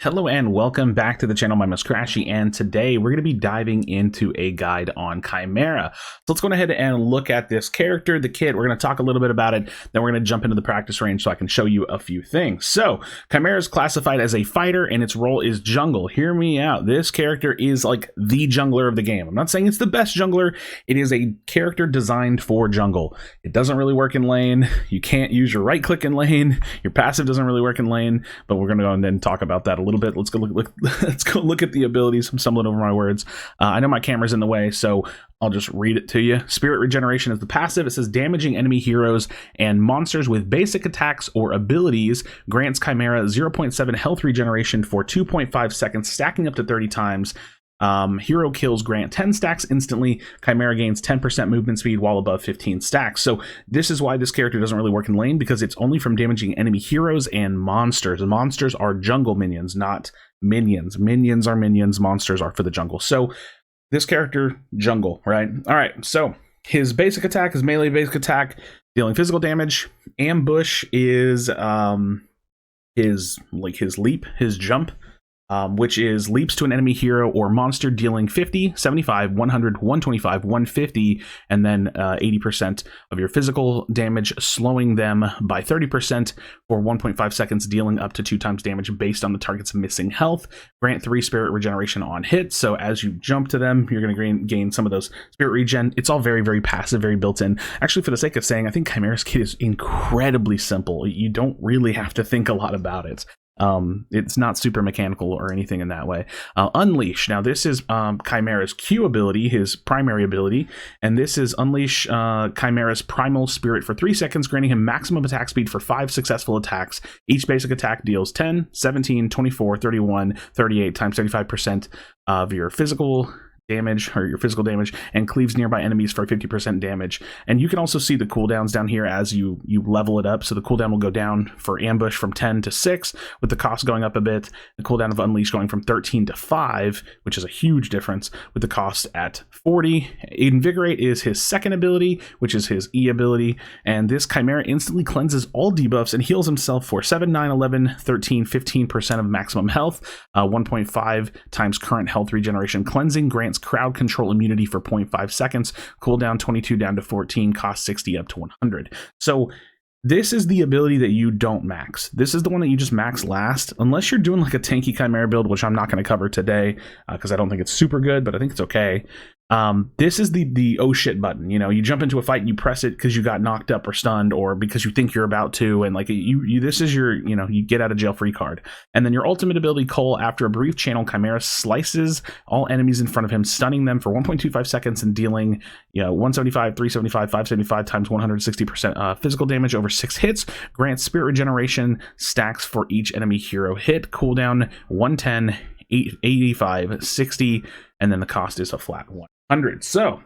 Hello and welcome back to the channel. My name is Krashy, and today we're going to be diving into a guide on Khaimera. So let's go ahead and look at this character, the kit. We're going to talk a little bit about it, then we're going to jump into the practice range so I can show you a few things. So Khaimera is classified as a fighter and its role is jungle. Hear me out. This character is like the jungler of the game. I'm not saying it's the best jungler. It is a character designed for jungle. It doesn't really work in lane. You can't use your right click in lane. Your passive doesn't really work in lane, but we're going to go and then talk about that a little bit. Let's go look at the abilities. I'm stumbling over my words. I know my camera's in the way, so I'll just read it to you. Spirit Regeneration is the passive. It says damaging enemy heroes and monsters with basic attacks or abilities grants Khaimera 0.7 health regeneration for 2.5 seconds, stacking up to 30 times. Hero kills grant 10 stacks instantly. Khaimera gains 10% movement speed while above 15 stacks. So this is why this character doesn't really work in lane, because it's only from damaging enemy heroes and monsters. And monsters are jungle minions, not minions. Minions are minions, monsters are for the jungle. So this character, jungle, right? All right, so his basic attack is melee basic attack, dealing physical damage. Ambush is his leap, his jump. Which is leaps to an enemy hero or monster, dealing 50, 75, 100, 125, 150, and then 80% of your physical damage, slowing them by 30% for 1.5 seconds, dealing up to 2 times damage based on the target's missing health. Grant 3 spirit regeneration on hit, so as you jump to them, you're going to gain some of those spirit regen. It's all very, very passive, very built in. Actually, for the sake of saying, I think Khaimera's kit is incredibly simple. You don't really have to think a lot about it. It's not super mechanical or anything in that way. Unleash. Now this is Khaimera's Q ability, his primary ability, and this is Unleash Khaimera's Primal Spirit for 3 seconds, granting him maximum attack speed for 5 successful attacks. Each basic attack deals 10, 17, 24, 31, 38 times 35% of your physical damage, or your physical damage, and cleaves nearby enemies for 50% damage. And you can also see the cooldowns down here as you level it up. So the cooldown will go down for ambush from 10 to 6, with the cost going up a bit. The cooldown of unleash going from 13 to 5, which is a huge difference, with the cost at 40. Invigorate is his second ability, which is his E ability, and this Khaimera instantly cleanses all debuffs and heals himself for 7, 9, 11, 13, 15% of maximum health. 1.5 times current health regeneration cleansing, grants crowd control immunity for 0.5 seconds, cooldown 22 down to 14, cost 60 up to 100. So this is the ability that you don't max. This is the one that you just max last, unless you're doing like a tanky Khaimera build, which I'm not going to cover today because I don't think it's super good, but I think it's okay. This is the oh shit button. You know, you jump into a fight and you press it because you got knocked up or stunned, or because you think you're about to, and like this is your, you know, you get out of jail free card. And then your ultimate ability, Cole. After a brief channel, Khaimera slices all enemies in front of him, stunning them for 1.25 seconds and dealing 175, 375, 575 times 160% physical damage over 6 hits. Grants spirit regeneration stacks for each enemy hero hit. Cooldown 110, 85, 60, and then the cost is a flat 100. So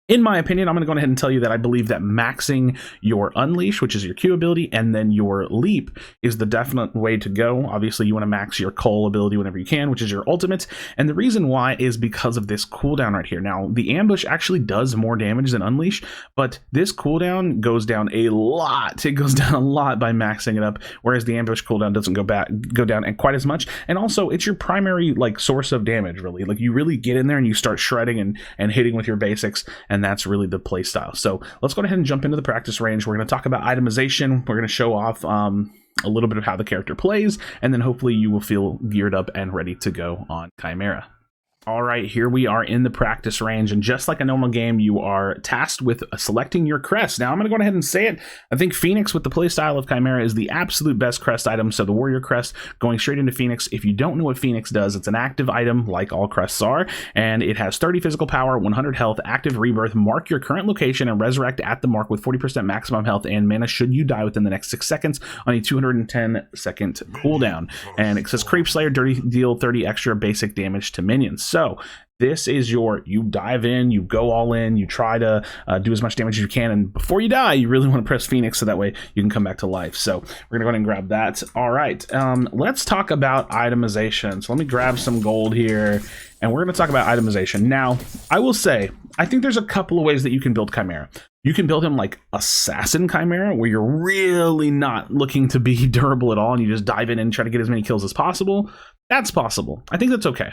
in my opinion, I'm going to go ahead and tell you that I believe that maxing your Unleash, which is your Q ability, and then your Leap is the definite way to go. Obviously, you want to max your Cole ability whenever you can, which is your ultimate. And the reason why is because of this cooldown right here. Now, the Ambush actually does more damage than Unleash, but this cooldown goes down a lot. It goes down a lot by maxing it up, whereas the Ambush cooldown doesn't go down and quite as much. And also, it's your primary source of damage, really. Like, you really get in there and you start shredding and hitting with your basics, and that's really the play style. So let's go ahead and jump into the practice range. We're going to talk about itemization. We're going to show off a little bit of how the character plays, and then hopefully you will feel geared up and ready to go on Khaimera. All right, here we are in the practice range, and just like a normal game, you are tasked with selecting your crest. Now, I'm going to go ahead and say it. I think Phoenix with the playstyle of Khaimera is the absolute best crest item, so the Warrior Crest going straight into Phoenix. If you don't know what Phoenix does, it's an active item like all crests are, and it has 30 physical power, 100 health, active rebirth, mark your current location, and resurrect at the mark with 40% maximum health and mana should you die within the next 6 seconds on a 210-second cooldown. And it says Creep Slayer, deal 30 extra basic damage to minions. So this is you dive in, you go all in, you try to do as much damage as you can, and before you die, you really want to press Phoenix so that way you can come back to life. So we're gonna go ahead and grab that. All right, let's talk about itemization. So let me grab some gold here, and we're gonna talk about itemization. Now, I will say, I think there's a couple of ways that you can build Khaimera. You can build him like Assassin Khaimera, where you're really not looking to be durable at all, and you just dive in and try to get as many kills as possible. That's possible. I think that's okay.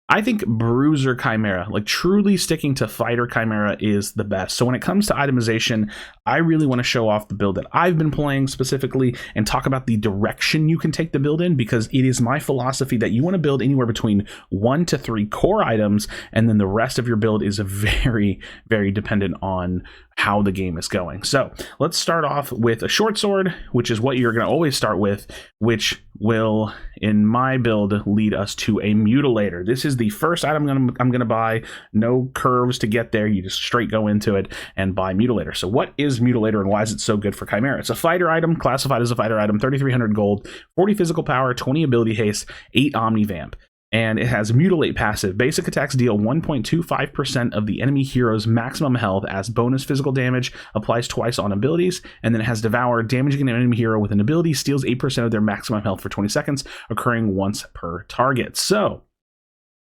I think Bruiser Khaimera, like truly sticking to Fighter Khaimera, is the best. So when it comes to itemization, I really want to show off the build that I've been playing specifically and talk about the direction you can take the build in, because it is my philosophy that you want to build anywhere between 1 to 3 core items, and then the rest of your build is very, very dependent on how the game is going. So let's start off with a short sword, which is what you're going to always start with, which will, in my build, lead us to a mutilator. This is the first item I'm going to buy. No curves to get there. You just straight go into it and buy mutilator. So what is mutilator and why is it so good for Khaimera? It's a fighter item, classified as a fighter item, 3,300 gold, 40 physical power, 20 ability haste, 8 omni vamp. And it has Mutilate passive. Basic attacks deal 1.25% of the enemy hero's maximum health as bonus physical damage, applies twice on abilities, and then it has Devour, damaging an enemy hero with an ability, steals 8% of their maximum health for 20 seconds, occurring once per target. So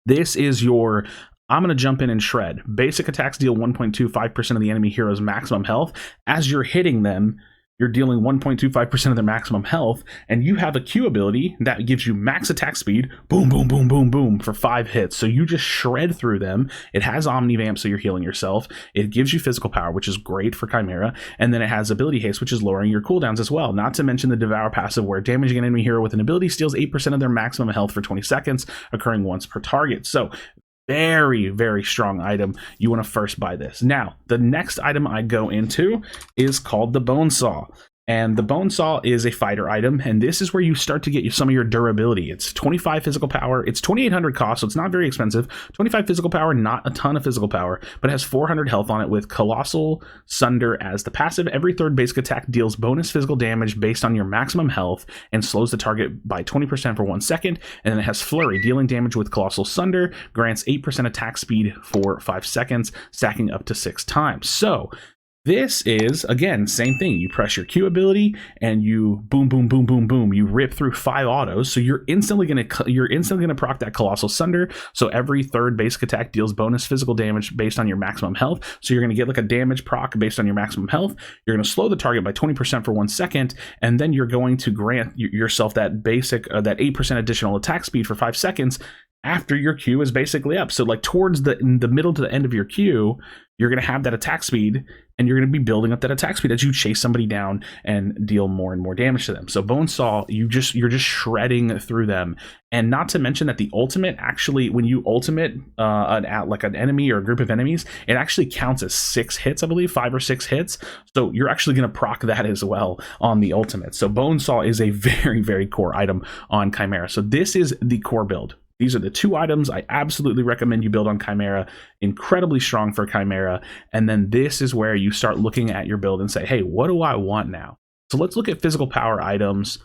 this is your, I'm going to jump in and shred. Basic attacks deal 1.25% of the enemy hero's maximum health. As you're hitting them, you're dealing 1.25% of their maximum health, and you have a Q ability that gives you max attack speed, boom, boom, boom, boom, boom, for 5 hits. So you just shred through them. It has Omni Vamp, so you're healing yourself. It gives you physical power, which is great for Khaimera, and then it has ability haste, which is lowering your cooldowns as well. Not to mention the Devour passive, where damaging an enemy hero with an ability steals 8% of their maximum health for 20 seconds, occurring once per target. So very, very strong item. You want to first buy this. Now, the next item I go into is called the Bone Saw. And the Bone Saw is a fighter item, and this is where you start to get some of your durability. It's 25 physical power, it's 2,800 cost, so it's not very expensive. 25 physical power, not a ton of physical power, but it has 400 health on it with Colossal Sunder as the passive. Every third basic attack deals bonus physical damage based on your maximum health and slows the target by 20% for 1 second. And then it has Flurry, dealing damage with Colossal Sunder, grants 8% attack speed for 5 seconds, stacking up to 6 times. So this is, again, same thing. You press your Q ability and you boom, boom, boom, boom, boom. You rip through 5 autos, so you're instantly gonna proc that Colossal Sunder. So every third basic attack deals bonus physical damage based on your maximum health. So you're gonna get like a damage proc based on your maximum health. You're gonna slow the target by 20% for 1 second, and then you're going to grant yourself that basic, that 8% additional attack speed for 5 seconds after your Q is basically up. So like towards the middle to the end of your Q, you're going to have that attack speed, and you're going to be building up that attack speed as you chase somebody down and deal more and more damage to them. So Bone Saw, you're just shredding through them. And not to mention that the ultimate, actually, when you ultimate like an enemy or a group of enemies, it actually counts as 6 hits, I believe, 5 or 6 hits. So you're actually going to proc that as well on the ultimate. So Bone Saw is a very, very core item on Khaimera. So this is the core build. These are the 2 items I absolutely recommend you build on Khaimera. Incredibly strong for Khaimera. And then this is where you start looking at your build and say, hey, what do I want now? So let's look at physical power items.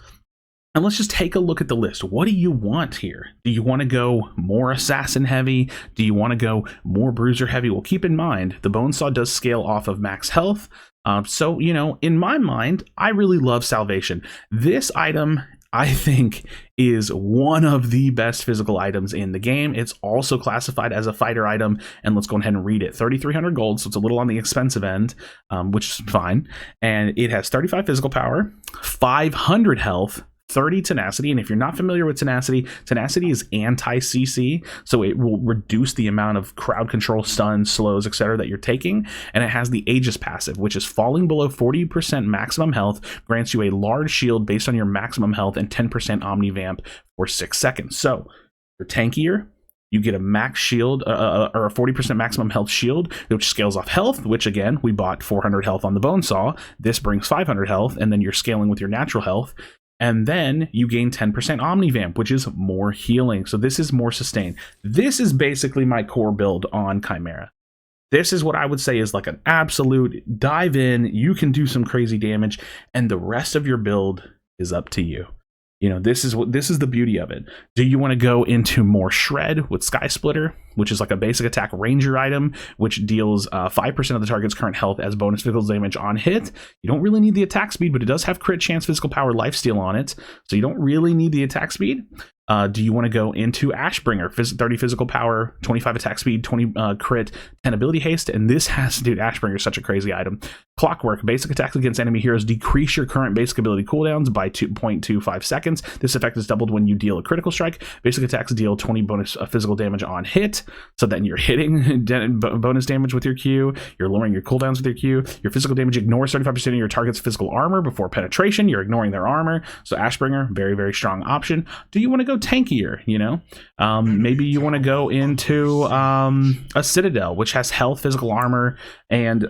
And let's just take a look at the list. What do you want here? Do you want to go more assassin heavy? Do you want to go more bruiser heavy? Well, keep in mind, the Bone Saw does scale off of max health. So, you know, in my mind, I really love Salvation. This item, I think, is one of the best physical items in the game. It's also classified as a fighter item, and let's go ahead and read it. 3,300 gold, so it's a little on the expensive end, which is fine. And it has 35 physical power, 500 health, 30 tenacity, and if you're not familiar with tenacity is anti-CC, so it will reduce the amount of crowd control, stuns, slows, etc. that you're taking. And it has the Aegis passive, which is falling below 40% maximum health, grants you a large shield based on your maximum health, and 10% Omni Vamp for 6 seconds. So you're tankier, you get a max shield, or a 40% maximum health shield, which scales off health, which again, we bought 400 health on the Bone Saw. This brings 500 health, and then you're scaling with your natural health. And then you gain 10% Omni Vamp, which is more healing. So this is more sustained. This is basically my core build on Khaimera. This is what I would say is like an absolute dive in. You can do some crazy damage, and the rest of your build is up to you. You know, this is the beauty of it. Do you want to go into more shred with Sky Splitter? which is like a basic attack ranger item, which deals 5% of the target's current health as bonus physical damage on hit. You don't really need the attack speed, but it does have crit chance, physical power, lifesteal on it, so you don't really need the attack speed. Do you want to go into Ashbringer? 30 physical power, 25 attack speed, 20 crit, 10 ability haste. And this has, dude, Ashbringer is such a crazy item. Clockwork, basic attacks against enemy heroes decrease your current basic ability cooldowns by 2.25 seconds. This effect is doubled when you deal a critical strike. Basic attacks deal 20 bonus physical damage on hit. So then you're hitting bonus damage with your Q. You're lowering your cooldowns with your Q. Your physical damage ignores 35% of your target's physical armor before penetration. You're ignoring their armor. So Ashbringer, very, very strong option. Do you want to go tankier, you know? Maybe you want to go into a Citadel, which has health, physical armor, and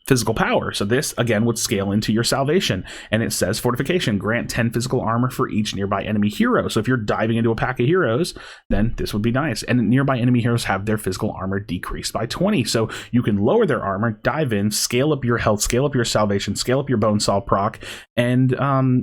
physical power. So this again would scale into your salvation, and it says fortification, grant 10 physical armor for each nearby enemy hero. So if you're diving into a pack of heroes, then this would be nice. And nearby enemy heroes have their physical armor decreased by 20, so you can lower their armor, dive in, scale up your health, scale up your salvation, scale up your bone saw proc, and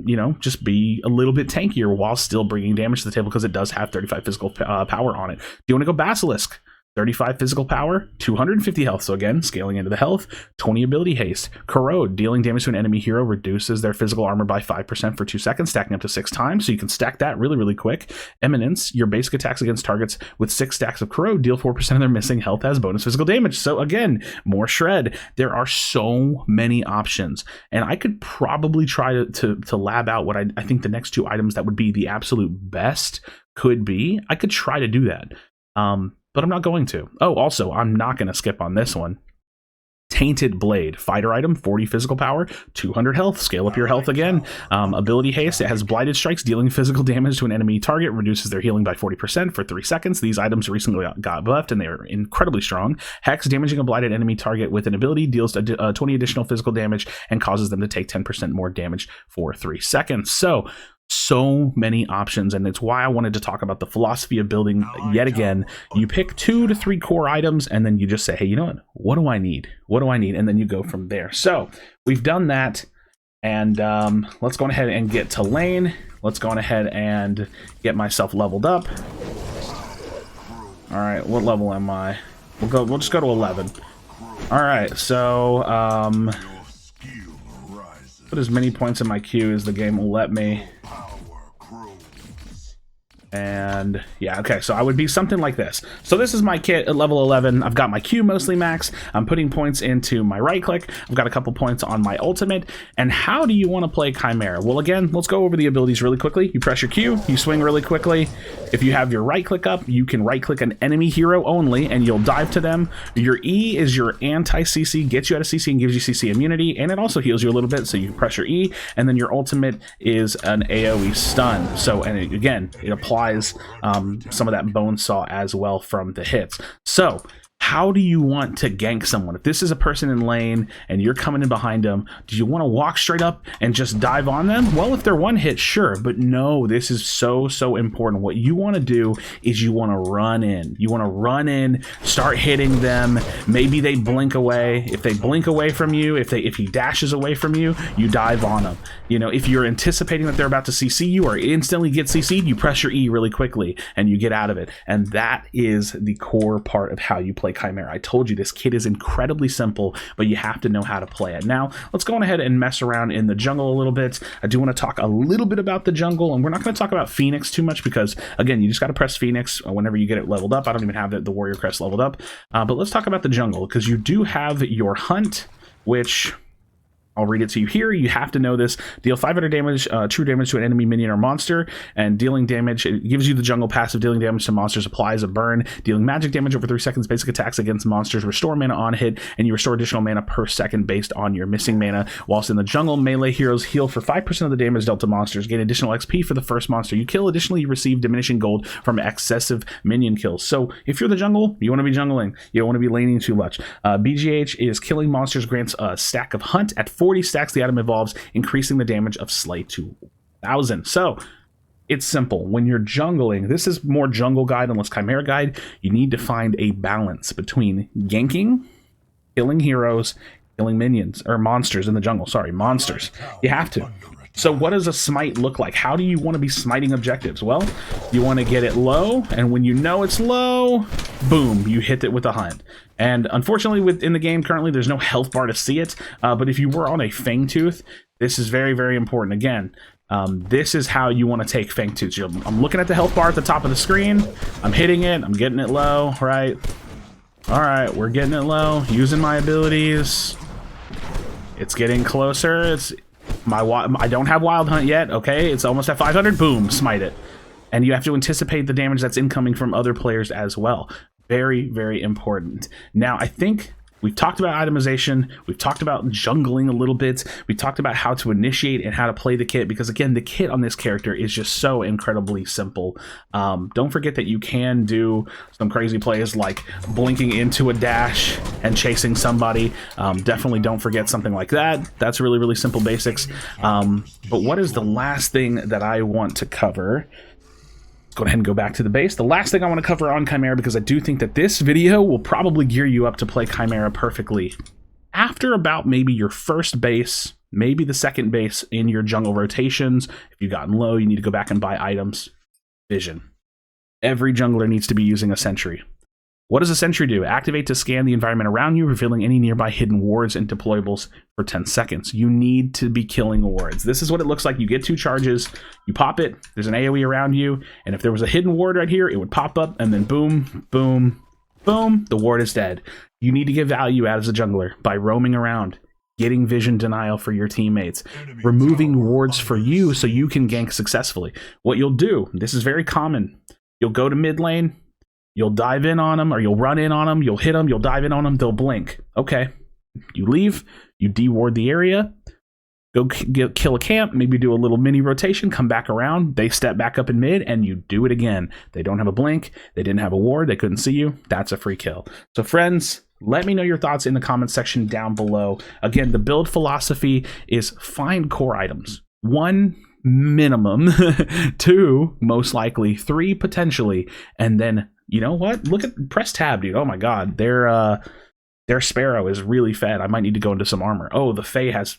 you know, just be a little bit tankier while still bringing damage to the table, because it does have 35 physical power on it. Do you want to go Basilisk? 35 physical power, 250 health, so again, scaling into the health, 20 ability haste. Corrode, dealing damage to an enemy hero reduces their physical armor by 5% for 2 seconds, stacking up to 6 times, so you can stack that really, really quick. Eminence, your basic attacks against targets with 6 stacks of Corrode deal 4% of their missing health as bonus physical damage. So again, more shred. There are so many options, and I could probably try to lab out what I think the next 2 items that would be the absolute best could be. I could try to do that. But I'm not going to. Oh, also, I'm not going to skip on this one. Tainted Blade, fighter item, 40 physical power, 200 health, scale up your health again. Ability haste, it has blighted strikes, dealing physical damage to an enemy target, reduces their healing by 40% for 3 seconds. These items recently got buffed, and they are incredibly strong. Hex, damaging a blighted enemy target with an ability, deals 20 additional physical damage and causes them to take 10% more damage for 3 seconds. So many options, and it's why I wanted to talk about the philosophy of building yet again. You pick 2 to 3 core items, and then you just say, hey, you know what do I need? What do I need? And then you go from there. So we've done that, and let's go ahead and get to lane. Let's go ahead and get myself leveled up. All right, what level am I? We'll just go to 11. All right, so put as many points in my queue as the game will let me. And yeah, okay, so I would be something like this. So this is my kit at level 11. I've got my Q mostly max. I'm putting points into my right click. I've got a couple points on my ultimate. And how do you want to play Khaimera? Well, again, let's go over the abilities really quickly. You press your Q, you swing really quickly. If you have your right click up, you can right click an enemy hero only, and you'll dive to them. Your E is your anti-CC, gets you out of CC and gives you CC immunity, and it also heals you a little bit, so you can press your E. And then your ultimate is an AoE stun. So, and again, it applies some of that bone saw as well from the hits. So how do you want to gank someone? If this is a person in lane and you're coming in behind them, do you want to walk straight up and just dive on them? Well, if they're one hit, sure, but no, this is so important. What you want to do is you want to run in. You want to run in, start hitting them. Maybe they blink away. If they blink away from you, if he dashes away from you, you dive on them. You know, if you're anticipating that they're about to CC you or instantly get CC'd, you press your E really quickly and you get out of it. And that is the core part of how you play Khaimera. I told you this kit is incredibly simple, but you have to know how to play it. Now, let's go ahead and mess around in the jungle a little bit. I do want to talk a little bit about the jungle, and we're not going to talk about Phoenix too much because, again, you just got to press Phoenix whenever you get it leveled up. I don't even have the warrior crest leveled up, but let's talk about the jungle because you do have your hunt, which I'll read it to you here. You have to know this. Deal 500 damage, true damage to an enemy, minion, or monster, and dealing damage. It gives you the jungle passive. Dealing damage to monsters applies a burn. Dealing magic damage over 3 seconds. Basic attacks against monsters restore mana on hit, and you restore additional mana per second based on your missing mana. Whilst in the jungle, melee heroes heal for 5% of the damage dealt to monsters. Gain additional XP for the first monster you kill. Additionally, you receive diminishing gold from excessive minion kills. So if you're the jungle, you want to be jungling. You don't want to be laning too much. BGH is killing monsters grants a stack of hunt at 40 stacks. The item evolves, increasing the damage of slay to 1,000. So it's simple. When you're jungling, this is more jungle guide and less Khaimera guide. You need to find a balance between ganking, killing heroes, killing minions or monsters in the jungle. Sorry, monsters. You have to. So what does a smite look like? How do you want to be smiting objectives? Well, you want to get it low, and when you know it's low, boom, you hit it with a hunt. And unfortunately, within the game currently, there's no health bar to see it, but if you were on a Fangtooth, this is very, very important. Again, this is how you want to take Fangtooths. I'm looking at the health bar at the top of the screen, I'm hitting it, I'm getting it low, right? All right, we're getting it low, using my abilities. It's getting closer. I don't have Wild Hunt yet, okay? It's almost at 500, boom, smite it. And you have to anticipate the damage that's incoming from other players as well. Very, very important. Now, I think we've talked about itemization, we've talked about jungling a little bit, we talked about how to initiate and how to play the kit, because again, the kit on this character is just so incredibly simple. Don't forget that you can do some crazy plays like blinking into a dash and chasing somebody. Definitely don't forget something like that. That's really, really simple basics. But what is the last thing that I want to cover? Go ahead and go back to the base. The last thing I want to cover on Khaimera, because I do think that this video will probably gear you up to play Khaimera perfectly. After about maybe your first base, maybe the second base in your jungle rotations, if you've gotten low, you need to go back and buy items. Vision. Every jungler needs to be using a sentry. What does a sentry do? Activate to scan the environment around you, revealing any nearby hidden wards and deployables for 10 seconds. You need to be killing wards. This is what it looks like. You get 2 charges, you pop it, there's an AoE around you, and if there was a hidden ward right here, it would pop up, and then boom, boom, boom, the ward is dead. You need to get value out as a jungler by roaming around, getting vision denial for your teammates, removing wards for you so you can gank successfully. What you'll do, this is very common, you'll go to mid lane, you'll dive in on them, or you'll run in on them, you'll hit them, you'll dive in on them, they'll blink. Okay, you leave, you deward the area, go kill a camp, maybe do a little mini rotation, come back around, they step back up in mid, and you do it again. They don't have a blink, they didn't have a ward, they couldn't see you, that's a free kill. So friends, let me know your thoughts in the comments section down below. Again, the build philosophy is find core items. 1 minimum, 2 most likely, 3 potentially, and then you know what? Look at press tab, dude. Oh my god, their Sparrow is really fed. I might need to go into some armor. Oh, the Fae has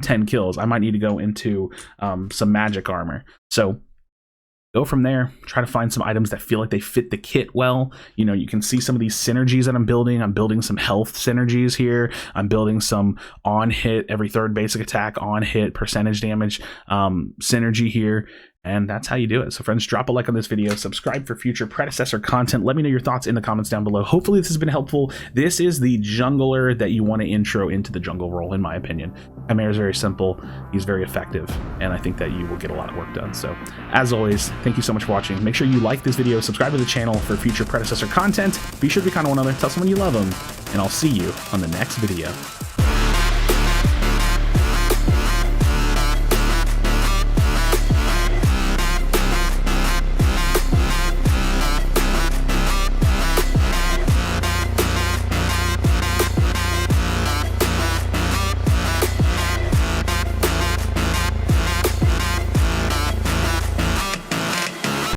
10 kills. I might need to go into some magic armor. So go from there. Try to find some items that feel like they fit the kit well. You can see some of these synergies that I'm building. I'm building some health synergies here. I'm building some on hit every 3rd basic attack, on hit percentage damage synergy here. And that's how you do it. So friends, drop a like on this video, subscribe for future Predecessor content. Let me know your thoughts in the comments down below. Hopefully this has been helpful. This is the jungler that you want to intro into the jungle role, in my opinion. Khaimera is very simple, he's very effective, and I think that you will get a lot of work done. So as always, thank you so much for watching. Make sure you like this video, subscribe to the channel for future Predecessor content. Be sure to be kind to one another, tell someone you love them, and I'll see you on the next video.